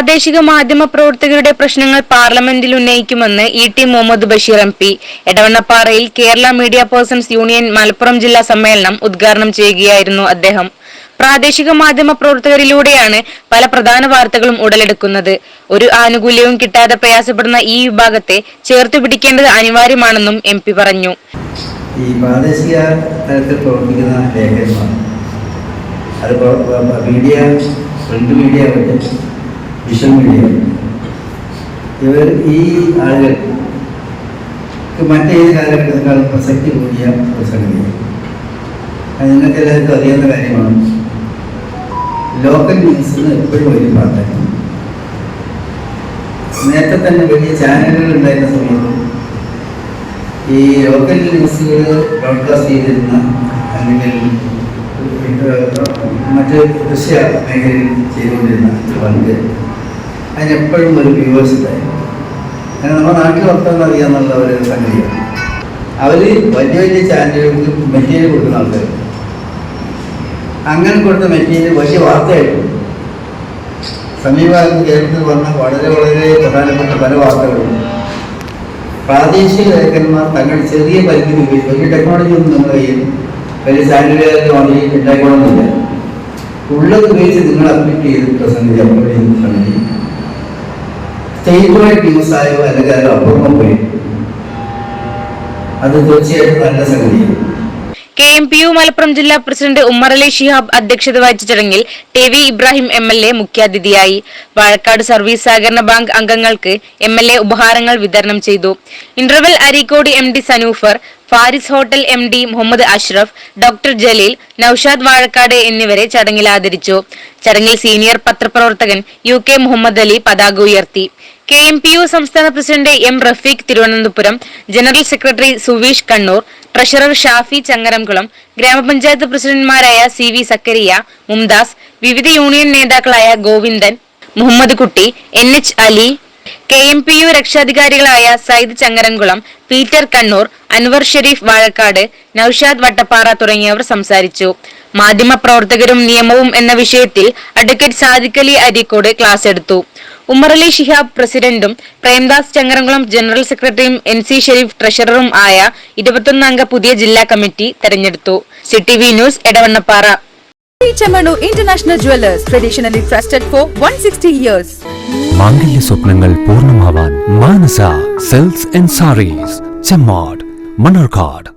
പ്രാദേശിക മാധ്യമ പ്രവർത്തകരുടെ പ്രശ്നങ്ങൾ പാർലമെന്റിൽ ഉന്നയിക്കുമെന്ന് ഇ.ടി. മുഹമ്മദ് ബഷീർ എം.പി. എടവണ്ണപ്പാറയിൽ Kerala media persons union Malappuram ജില്ലാ സമ്മേളനം ഉദ്ഘാടനം ചെയ്യുകയായിരുന്നു അദ്ദേഹം. പ്രാദേശിക മാധ്യമ പ്രവർത്തകരിലൂടെയാണ് പല പ്രധാന വാർത്തകളും ഉടലെടുക്കുന്നത്. ഒരു ആനുകൂല്യവും കിട്ടാതെ പ്രയാസപ്പെടുന്ന ഈ വിഭാഗത്തെ ചേർത്തുപിടിക്കേണ്ടത് അനിവാര്യമാണെന്നും എം.പി. പറഞ്ഞു. ഈ പ്രാദേശിക തലത്തിൽ പ്രവർത്തിക്കുന്ന ലേഖകന്മാർ, അത് media, print media, visual media, ഇവർ ഈ ആളുകൾക്ക് മറ്റേത് കാലഘട്ടത്തെക്കാളും പ്രസക്തി കൂടിയ ഒരു സംഗതിയാണ്. അത് നിങ്ങൾക്ക് എല്ലാവർക്കും അറിയാവുന്ന കാര്യമാണ്. ലോക്കൽ ന്യൂസിന് എപ്പോഴും വലിയ പ്രാധാന്യം. നേരത്തെ തന്നെ വലിയ ചാനലുകൾ ഉണ്ടായിരുന്ന സമയത്ത് ഈ ലോക്കൽ ന്യൂസുകൾ ബ്രോഡ്കാസ്റ്റ് ചെയ്തിരുന്ന അല്ലെങ്കിൽ മറ്റ് ദൃശ്യ മേഖലയിൽ ചെയ്തുകൊണ്ടിരുന്ന പങ്ക് അതിനെപ്പോഴും ഒരു വ്യൂവേഴ്സ് ഉണ്ടായിരുന്നു. കാരണം നമ്മുടെ നാട്ടിൽ വർത്തമാനം അറിയാമെന്നുള്ള ഒരു സംഗതിയാണ്. അവർ വലിയ വലിയ ചാനലുകൾക്ക് മെറ്റീരിയൽ കൊടുക്കുന്ന ആൾക്കാർ, അങ്ങനെ കൊടുത്ത മെറ്റീരിയൽ വലിയ വാർത്തയായിട്ടു. സമീപകാലത്ത് കേരളത്തിൽ വന്ന വളരെ വളരെ പ്രധാനപ്പെട്ട പല വാർത്തകളും പ്രാദേശിക ലേഖകന്മാർ തങ്ങൾ ചെറിയ പരിധി ഉപയോഗിച്ച്, വലിയ ടെക്നോളജി ഒന്നും നമ്മുടെ കയ്യിൽ വലിയ ചാനലുകാരുടെ മാതിരി ഉണ്ടായിക്കോണമെന്നില്ല, ഉള്ളത് ഉപയോഗിച്ച് നിങ്ങൾ അപ്ഡേറ്റ് ചെയ്തിട്ട് സംഗതി അപ്ലോഡ് ചെയ്തിട്ട് സംഗതി സ്റ്റേറ്റ് വൈഡ് ന്യൂസ് ആയോ അല്ലെങ്കിൽ അത് അപ്പുറമോ പോയി, അത് തീർച്ചയായിട്ടും നല്ല സംഗതിയാണ്. KMPU മലപ്പുറം ജില്ലാ പ്രസിഡന്റ് ഉമ്മറലി ശിഹാബ് അധ്യക്ഷത വഹിച്ച ചടങ്ങിൽ ടി.വി. ഇബ്രാഹിം MLA മുഖ്യാതിഥിയായി. വാഴക്കാട് സർവീസ് സഹകരണ ബാങ്ക് അംഗങ്ങൾക്ക് MLA ഉപഹാരങ്ങൾ വിതരണം ചെയ്തു. Interval Areekode MD Sanufar, Faris hotel MD Muhammad Ashraf, doctor Jaleel, Naushad Vazhakkad എന്നിവരെ ചടങ്ങിൽ ആദരിച്ചു. ചടങ്ങിൽ സീനിയർ പത്രപ്രവർത്തകൻ UK മുഹമ്മദ് അലി പതാക ഉയർത്തി. KMPU സംസ്ഥാന president M. Rafeeq Thiruvananthapuram, general secretary Suveesh Kannur, treasurer Shafi Changaramkulam, ഗ്രാമപഞ്ചായത്ത് പ്രസിഡന്റുമാരായ CV സക്കരിയ, മുംതാസ്, വിവിധ യൂണിയൻ നേതാക്കളായ ഗോവിന്ദൻ, മുഹമ്മദ് കുട്ടി, NH അലി, KMPU രക്ഷാധികാരികളായ സയ്യിദ് ചങ്ങരംകുളം, പീറ്റർ കണ്ണൂർ, അൻവർ ഷെരീഫ് വാഴക്കാട്, നൌഷാദ് വട്ടപ്പാറ തുടങ്ങിയവർ സംസാരിച്ചു. മാധ്യമ പ്രവർത്തകരും നിയമവും എന്ന വിഷയത്തിൽ അഡ്വക്കേറ്റ് സാദിഖ് അലി അരീക്കോട് ക്ലാസ് എടുത്തു. ഉമ്മറലി ശിഹാബ് പ്രസിഡന്റും പ്രേംദാസ് ചങ്ങരംകുളം ജനറൽ സെക്രട്ടറിയും NC ഷെരീഫ് ട്രഷററും ആയ 21 അംഗ പുതിയ ജില്ലാ കമ്മിറ്റി തെരഞ്ഞെടുത്തു. CTV news Edavannappara. Chamanu International Jewelers, traditionally trusted for 160 years. മാംഗല്യ സ്വപ്നങ്ങൾ പൂർണ്ണമാവാൻ മാനസ സിൽക്സ് ആൻഡ് സാരീസ്, ചെമ്മാട്, മണ്ണാർക്കാട്.